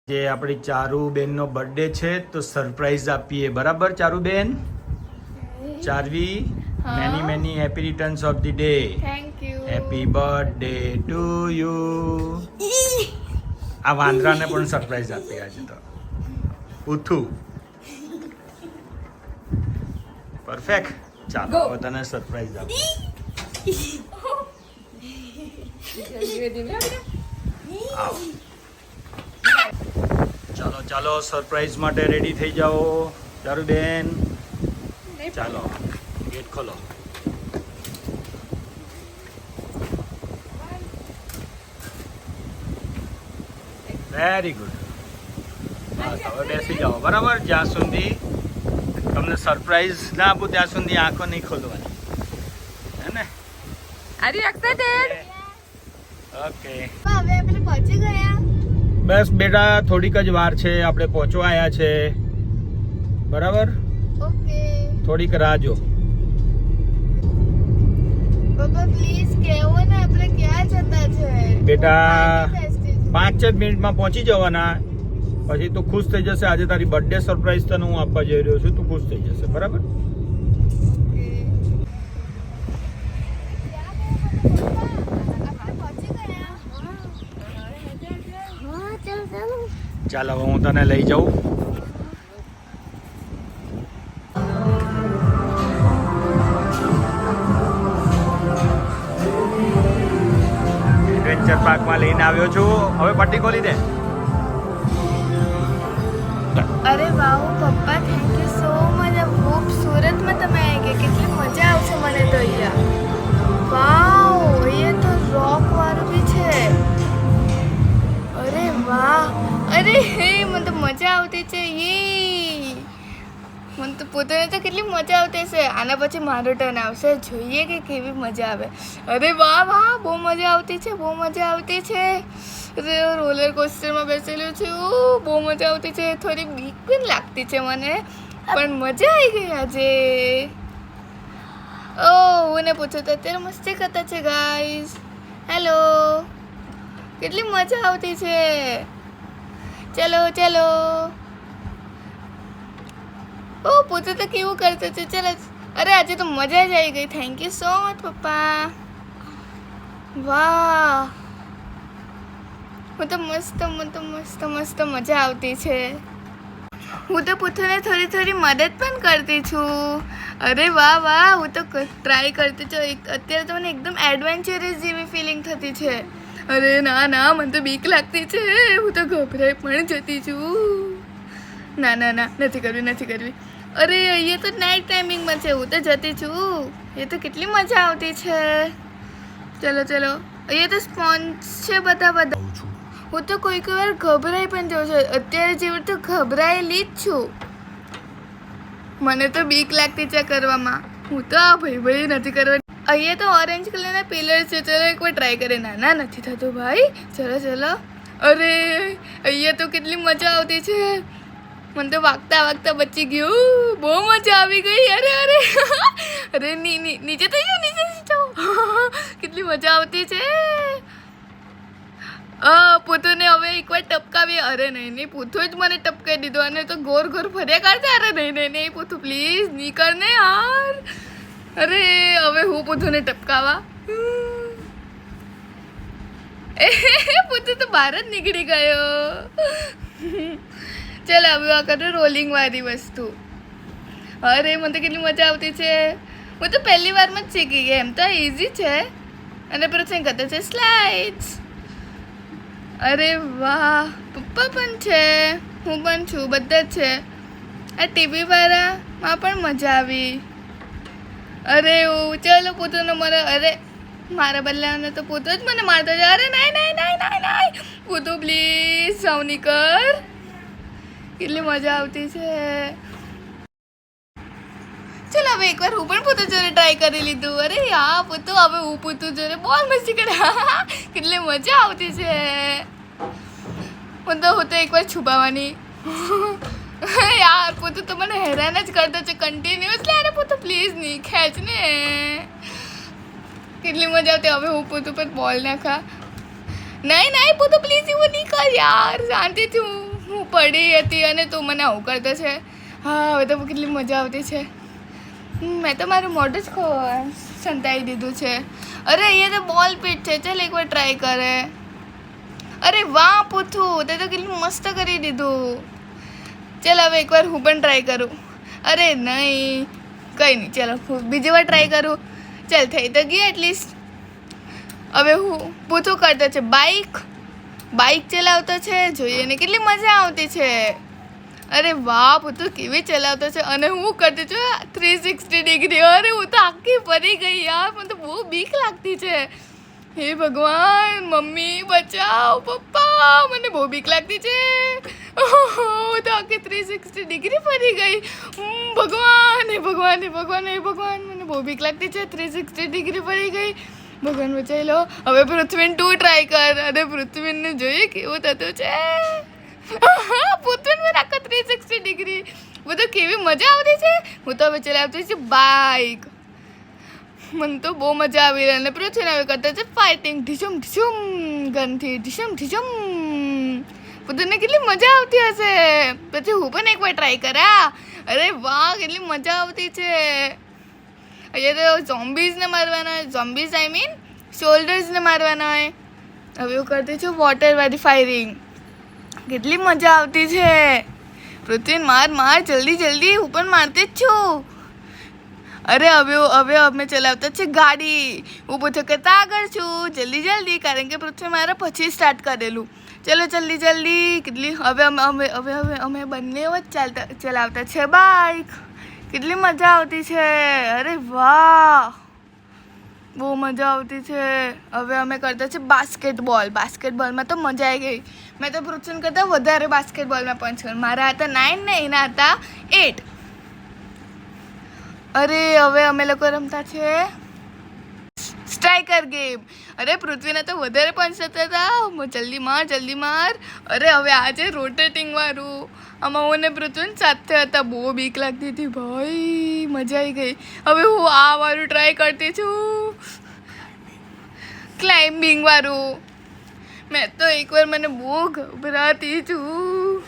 જે આપણી ચારુબેનનો બર્થડે છે તો સરપ્રાઈઝ આપીએ, બરાબર Charuben? Charvi, many many happy returns of the day. Thank you. Happy birthday to you. આ વાંદરાને પણ સરપ્રાઈઝ આપી આજે તો. ઉથું પરફેક્ટ. ચાલો હવે તને સરપ્રાઈઝ આપું. આવો. ચાલો ચાલો સરપ્રાઈઝ માટે રેડી થઈ જાઓ ચારુબેન. ચાલો ગેટ ખોલો. Very good. બસ હવે બેસી જાઓ, બરાબર? જ્યાં સુધી તમને સરપ્રાઈઝ ના આપું ત્યાં સુધી આંખો નહીં ખોલવાની, હે ને? Are you excited? ઓકે. હવે આપણે પહોંચી ગયા. બસ બેટા, થોડીક જ વાર છે, આપણે પહોંચવા આવ્યા છે, બરાબર? ઓકે. થોડીક રાહ જો. પપ્પા પ્લીઝ કહેવો ને આપણે ક્યાં જતા છે. બેટા 5 જ મિનિટમાં પહોંચી જવાના, પછી તું ખુશ થઈ જશે. આજે તારી બર્થડે સરપ્રાઈઝ તને હું આપવા જઈ રહ્યો છું, તું ખુશ થઈ જશે, બરાબર? ચાલ હવે હું તને લઈ જાઉં. એડવેન્ચર પાર્કમાં લઈને આવ્યો છું. હવે પટ્ટી ખોલી દે. અરે વાવ પપ્પા, થેન્ક યુ સો મચ. ખૂબ સુરતમાં તમે આવી ગયા, કેટલી મજા આવશે મને તો અહીંયા. વાવ, અહીંયા તો રોક વાળું બી છે. અરે વાહ, અરે હે, મને તો મજા આવતી છે. યે, મને તો પોતાને તો કેટલી મજા આવતી છે. આના પછી મારો ટર્ન આવશે, જોઈએ કે કેવી મજા આવે. અરે વાહ વાહ, બહુ મજા આવતી છે, બહુ મજા આવતી છે. રોલર કોસ્ટરમાં બેસેલું છું, બહુ મજા આવતી છે. થોડી બીક પણ લાગતી છે મને, પણ મજા આવી ગઈ આજે. ઓ મને પૂછો તો અત્યારે મસ્તી કરતા છે ગાઈઝ. હેલો, કેટલી મજા આવતી છે. ચલો ચલો. ઓ પૂછો તો કેવું કરતો છે. ચલો. અરે આજે તો મજા જ આવી ગઈ. થેન્ક યુ સો મચ પપ્પા. વાહ, હું તો મસ્ત મસ્ત મજા આવતી છે. હું તો પુત્રને થોડી થોડી મદદ પણ કરતી છું. અરે વાહ વાહ, હું તો ટ્રાય કરતી છું. અત્યારે તો મને એકદમ એડવેન્ચરસ જેવી ફિલિંગ થતી છે. અરે ના ના, મને તો બીક લાગતી છે. હું તો ગભરાઈ પણ જતી છું. ના ના ના, નથી કરવી. અરે અહીંયા તો નાઇટ ટાઈમિંગમાં છે, હું તો જતી છું. એ તો કેટલી મજા આવતી છે. ચલો ચલો. અહીંયા તો સ્પોન્જ છે બધા. હું તો કોઈક વાર ગભરાઈ પણ જાઉં છું. અત્યારે જેવું તો ગભરાયેલી જ છું. મને તો બીક લાગતી છે કરવામાં. હું તો આ ભાઈ નથી કરવાની. અહીંયા તો ઓરેન્જ કલરના પિલર છે. ચલો એકવાર ટ્રાય કરીએ. ના નથી થતું ભાઈ. ચલો. અરે અહીંયા તો કેટલી મજા આવતી છે. મને તો વાગતા બચી ગયું. બહુ મજા આવી ગઈ. અરે નીચે થઈ જાઓ. કેટલી મજા આવતી છે. પોતુને હવે એકવાર ટપકાવી. અરે નહીં, પોતું જ મને ટપકાવી દીધો અને તો ગોર ફર્યા કરશે. અરે નહીં પોતું પ્લીઝ નહીં કર ને યાર. અરે હવે હું પોતુને ટપકાવા. પોતું તો બહાર જ નીકળી ગયો. ચાલ હવે આ કરો રોલિંગ વાળી વસ્તુ. અરે મને તો કેટલી મજા આવતી છે. હું તો પહેલી વારમાં જ શીખી ગઈ. એમ તો ઇઝી છે. અને પછી કરતા છે સ્લાઇડ્સ. અરે વાહ, પપ્પા પણ છે, હું પણ છું, બધા જ છે. આ ટીવી વાળામાં પણ મજા આવી. અરે ચાલો પોતાનો મને. અરે મારા બદલાને તો પોતો જ મને મારતો છે. અરે નહીં પોતો પ્લીઝ સાવની કર. કેટલી મજા આવતી છે. ચલો હવે એકવાર હું પણ પોતું જોડે ટ્રાય કરી લીધું. અરે યા પોતું, હવે હું પોતું જોડે બહુ મસ્તી કરે. કેટલી મજા આવતી છે. હું તો એકવાર છુપાવાની. યાર પોતું તો મને હેરાન જ કરતો છે કન્ટિન્યુઅસલી. અરે પોતું પ્લીઝ નહીં ખેંચ ને. કેટલી મજા આવતી. હવે હું પોતું પર બોલ નાખા. नहीं नहीं वो तो प्लीज वो नहीं कर यार, जानती थी હું પડી હતી અને તું મને આવું કરતો છે. હા હવે તો કેટલી મજા આવતી છે. મેં તો મારું મોઢું જ સંતાઈ દીધું છે. અરે અહીંયા તો બોલ પીટ છે. ચાલ એકવાર ટ્રાય કરે. અરે વાહ પૂથું, તે તો કેટલું મસ્ત કરી દીધું. ચાલ હવે એકવાર હું પણ ટ્રાય કરું. અરે નહીં, કંઈ નહીં, ચાલો હું બીજી વાર ટ્રાય કરું. ચાલ થઈ તો ગઈ એટલીસ્ટ. હવે હું પૂથું કરતો છે બાઇક ચલાવતો છે. જોઈએ ને કેટલી મજા આવતી છે. અરે વાહ પૂથું કેવી ચલાવતો છે. અને હું કરતી છું 360 ડિગ્રી. અરે હું તો આખી ફરી ગઈ યાર, મને તો બહુ બીક લાગતી છે. હે ભગવાન, મમ્મી બચાવ, પપ્પા મને બહુ બીક લાગતી છે. હું તો આખી 360 ડિગ્રી ફરી ગઈ. ભગવાન હે ભગવાન હે ભગવાન હે ભગવાન, મને બહુ બીક લાગતી છે. 360 ડિગ્રી ફરી ગઈ. ભગવાન બચાવી લો. હવે પૃથ્વીને તું ટ્રાય કર. અરે પૃથ્વીને જોઈએ કેવું થતું છે. પૃથ્વીને આખા 360 ડિગ્રી. બધું કેવી મજા આવતી છે. હું તો હવે ચલાવતી છું બાઇક. મને તો બહુ મજા આવી રહી. અને પૃથ્વીને હવે કરતા છે ફાઇટિંગ. ઢીસુમ ઢીસુમ ગનથી ઢીસુમ ઢીસુમ. બધાને કેટલી મજા આવતી હશે. પછી હું પણ એકવાર ટ્રાય કરા. અરે વાહ કેટલી મજા આવતી છે. અહીંયા તો ઝોમ્બીઝને મારવાના હોય. ઝોમ્બીઝ આઈ મીન શોલ્ડર્સને મારવાના હોય. હવે હું કરતી છું વોટરવાળી ફાયરિંગ. કેટલી મજા આવતી છે. પૃથ્વીને માર જલ્દી. હું પણ મારતી જ છું. અરે હવે અમે ચલાવતા છે ગાડી. હું પૂછું કરતા આગળ છું. જલ્દી કારણ કે પૃથ્વી મારા પછી સ્ટાર્ટ કરેલું. ચલો જલ્દી. કેટલી હવે અમે બંને જ ચલાવતા છે બાઇક. કેટલી મજા આવતી છે. અરે વાહ બહુ મજા આવતી છે. હવે અમે કરતા છે બાસ્કેટબોલમાં તો મજા આવી ગઈ. મેં તો પૃથ્વી કરતાં વધારે બાસ્કેટબોલમાં પંચ કર્યું. મારા હતા 9 ને એના હતા 8. અરે હવે અમે લોકો રમતા છે સ્ટ્રાઇકર ગેમ. અરે પૃથ્વીને તો વધારે પંચ થતા હતા. જલ્દી માર. અરે હવે આજે રોટેટિંગ વાળું. આમાં હું ને પૃથ્વી સાથે હતા. બહુ બીક લાગતી હતી ભાઈ. મજા આવી ગઈ. હવે હું આ વાળું ટ્રાય કરતી છું, ક્લાઇમ્બિંગ વાળું. મેં તો એકવાર મને બહુ ગભરાતી છું.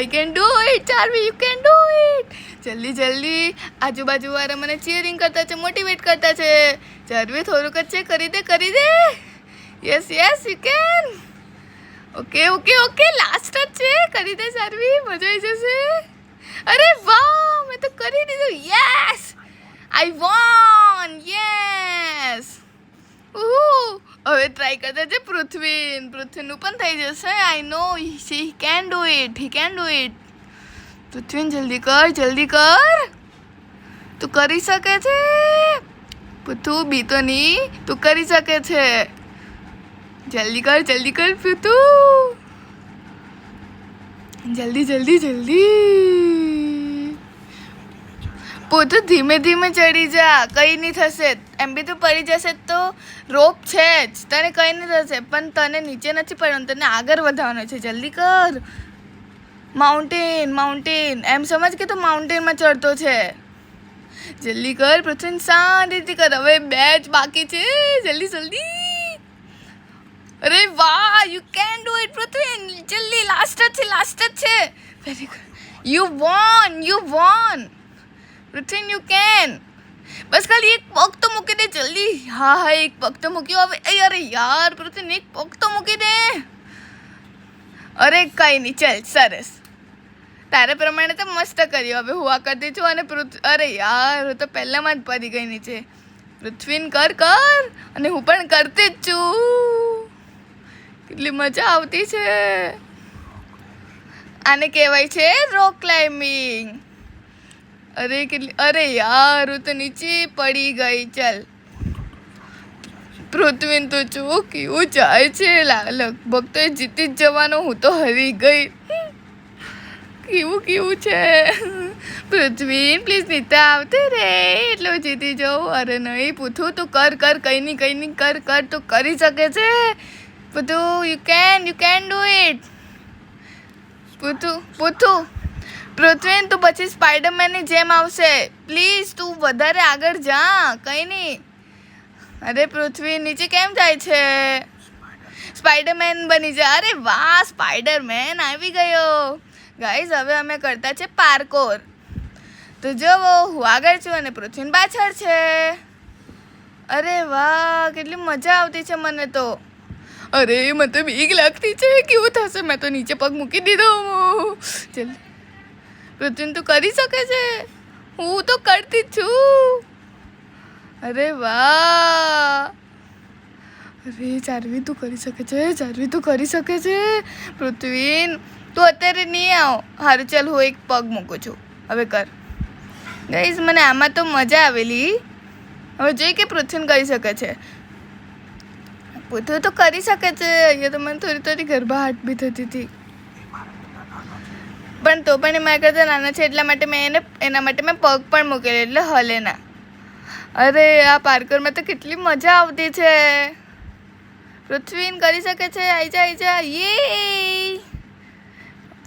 I can do it, ચાર્વી, you can do it. જલ્દી. આજુબાજુવાળા મને ચીયરિંગ કરતા છે, મોટિવેટ કરતા છે. ચાર્વી થોડુંક જ છે, કરી દે. Yes you can. Okay last જ છે. કરી દે ચાર્વી, મજા આવી જશે. અરે વાહ મેં તો કરી દીધું. Yes I won. યસ. હવે ટ્રાય કરતા છે પૃથ્વીનું પણ થઈ જશે. આઈ નો he can do it. પૃથ્વી જલ્દી કર. તું કરી શકે છે. પૃથ્વી બીતો નહીં, તું કરી શકે છે. જલ્દી કર પૃથ્વી. જલ્દી. પોતું ધીમે ચડી જા. કંઈ નહીં થશે. એમ બી તું પડી જશે તો રોપ છે જ, તને કંઈ નહીં થશે. પણ તને નીચે નથી પડવાનું, તને આગળ વધવાનું છે. જલ્દી કર. માઉન્ટેન એમ સમજ કે તું માઉન્ટેનમાં ચડતો છે. જલ્દી કર પૃથ્વી, શાંતિથી કર. હવે 2 જ બાકી છે. જલ્દી. અરે વાહ you can do it Prithvi. જલ્દી. લાસ્ટ જ છે. Very good. You won Prithvi. You can. બસ ખાલી એક પગ તો મૂકી દે જલ્દી. હા એક પગ તો મૂક્યો. હવે અરે યાર પૃથ્વી એક પગ તો મૂકી દે. અરે કંઈ નહીં, ચાલ સરસ. તારે પ્રમાણે તો મસ્ત કર્યું. હવે હું આ કરતી છું અને અરે યાર હું તો પહેલાંમાં જ પડી ગઈ નીચે. પૃથ્વીને કર. અને હું પણ કરતી જ છું. કેટલી મજા આવતી છે. આને કહેવાય છે રોક ક્લાઇમ્બિંગ. અરે યાર હું તો નીચે પડી ગઈ. ચાલ પૃથ્વીને તો જો કેવું જાય છે. લગભગ તો એ જીતી જ જવાનો. હું તો હરી ગઈ. કેવું છે. પૃથ્વી પ્લીઝ નીચે આવતી રે એટલે હું જીતી જાઉં. અરે નહીં પૂછું તું કર. કંઈ નહીં કર. તું કરી શકે છે. પૂછું યુ કેન ડુ ઇટ. પૂછું પૃથ્વી તું પછી સ્પાઈડરમેનની જેમ આવશે. પ્લીઝ તું વધારે આગળ જા. કંઈ નહીં. અરે પૃથ્વી નીચે કેમ જાય છે. સ્પાઈડરમેન બની જા. અરે વાહ, સ્પાઈડરમેન આવી ગયો. ગાઈઝ હવે અમે કરતા છે પાર્કોર. તો જુઓ, હું આગળ છું અને પૃથ્વી પાછળ છે. અરે વાહ, કેટલી મજા આવતી છે મને તો. અરે મને તો બીક લાગતી છે, કેવું થશે. મેં તો નીચે પગ મૂકી દીધો. ચલ પૃથ્વી, તું કરી શકે છે. હું તો કરતી જ છું. અરે વાહ. અરે જાનવી, તું કરી શકે છે. જાનવી, તું કરી શકે છે. પૃથ્વી, તું અત્યારે નહીં આવ. સારું ચાલ, હું એક પગ મૂકું છું. હવે કર. ગાઈઝ મને આમાં તો મજા આવેલી. હવે જોઈ કે પૃથ્વી કરી શકે છે. પૃથ્વી તો કરી શકે છે. અહીંયા તો મને થોડી થોડી ગર્ભાહટ બી થતી હતી, પણ તો પણ એ મારા કરતાં નાના છે એટલા માટે એના માટે મેં પગ પણ મૂકેલો, એટલે હલે ના. અરે આ પાર્કરમાં તો કેટલી મજા આવતી છે. પૃથ્વી કરી શકે છે. આઈ જા. યે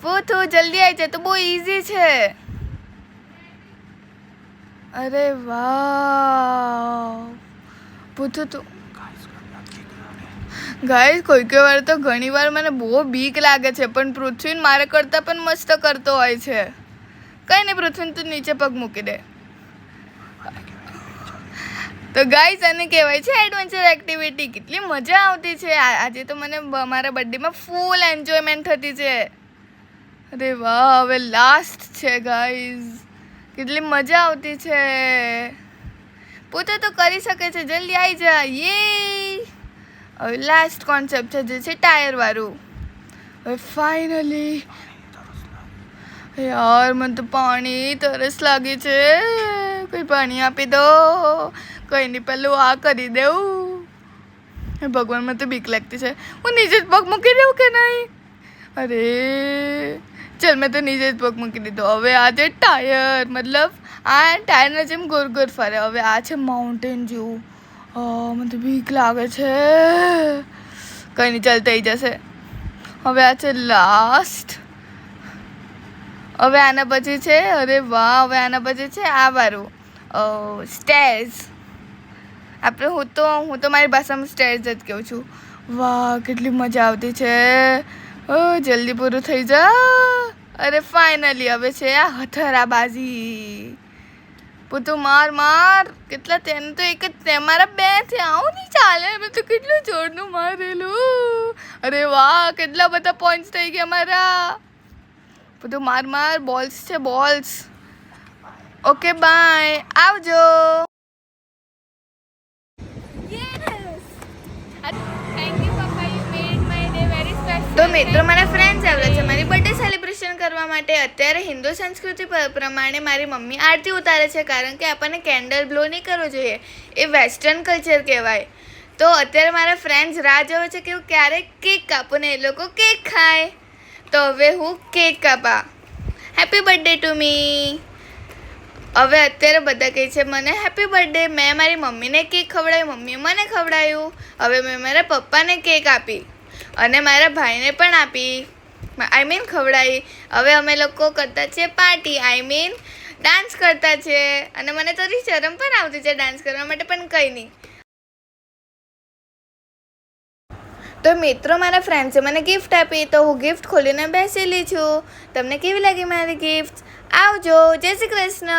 પૂથું, જલ્દી આવી જાય, તો બહુ ઇઝી છે. અરે વાહ પૂથું તું. ગાઈસ કોઈ વાર તો ઘણી વાર મને બહુ બીક લાગે છે, પણ પૃથ્વી મારે કરતાં પણ મસ્ત કરતો હોય છે. કંઈ નહીં પૃથ્વી, તું નીચે પગ મૂકી દે. તો ગાઈસ આને કહેવાય છે એડવેન્ચર એક્ટિવિટી. કેટલી મજા આવતી છે. આજે તો મને મારા બર્થડેમાં ફૂલ એન્જોયમેન્ટ થતી છે. અરે વાહ, હવે લાસ્ટ છે ગાઈસ. કેટલી મજા આવતી છે. પોતે તો કરી શકે છે. જલ્દી આવી જા. યે હવે લાસ્ટ કોન્સેપ્ટ છે, જે છે ટાયર વાળું. હવે ફાઇનલી. યાર મને તો પાણી તરસ લાગી છે. કોઈ પાણી આપી દો. કંઈ નહીં, પેલું આ કરી દેવું. ભગવાન, મને તો બીક લાગતી છે. હું નીચે જ પગ મૂકી દઉં કે નહીં? અરે ચાલ, મેં તો નીચે જ પગ મૂકી દીધો. હવે આ છે ટાયર, મતલબ આ ટાયરના જેમ ગોર ગોર ફરે. હવે આ છે માઉન્ટેન જેવું. મને તો બીક લાગે છે. કંઈ નહીં, ચાલ થઈ જશે. હવે આ છે લાસ્ટ. હવે આના પછી છે, અરે વાહ, હવે આના પછી છે આ વાળું સ્ટેર્સ. હું તો મારી ભાષામાં સ્ટેર્સ જ કહું છું. વાહ કેટલી મજા આવતી છે. જલ્દી પૂરું થઈ જા. અરે ફાઇનલી હવે છે આ હથરાબાજી. પૂતું માર. કેટલા તેને તો એક જ મારા બે છે. આવું નહીં ચાલે. મેં તો કેટલું જોરનું મારેલું. અરે વાહ, કેટલા બધા પોઈન્ટ્સ થઈ ગયા મારા. બધું માર. બોલ્સ છે, બોલ્સ. ઓકે બાય, આવજો. તો મિત્રો, મારા ફ્રેન્ડ્સ આવ્યા છે મારી બર્થડે સેલિબ્રેશન કરવા માટે. અત્યારે હિન્દુ સંસ્કૃતિ પ્રમાણે મારી મમ્મી આરતી ઉતારે છે, કારણ કે આપણને કેન્ડલ બ્લો નહીં કરવો જોઈએ. એ વેસ્ટર્ન કલ્ચર કહેવાય. તો અત્યારે મારા ફ્રેન્ડ્સ રાહ જોવે છે કે હું ક્યારે કેક કાપું ને એ લોકો કેક ખાય. તો હવે હું કેક કાપા. Happy birthday to me. હવે અત્યારે બધા કહે છે મને હેપી બર્થડે. મેં મારી મમ્મીને કેક ખવડાવ્યું, મમ્મીએ મને ખવડાવ્યું. હવે મેં મારા પપ્પાને કેક આપી અને મારા ભાઈને પણ આપી, ખવડાવી. હવે અમે લોકો કરતા છે પાર્ટી, ડાન્સ કરતા છે. અને મને થોડી શરમ પણ આવતી છે ડાન્સ કરવા માટે, પણ કંઈ નહીં. તો મિત્રો, મારા ફ્રેન્ડ્સે મને ગિફ્ટ આપી, તો હું ગિફ્ટ ખોલીને બેસેલી છું. તમને કેવી લાગી મારી ગિફ્ટ? આવજો. જય શ્રી કૃષ્ણ.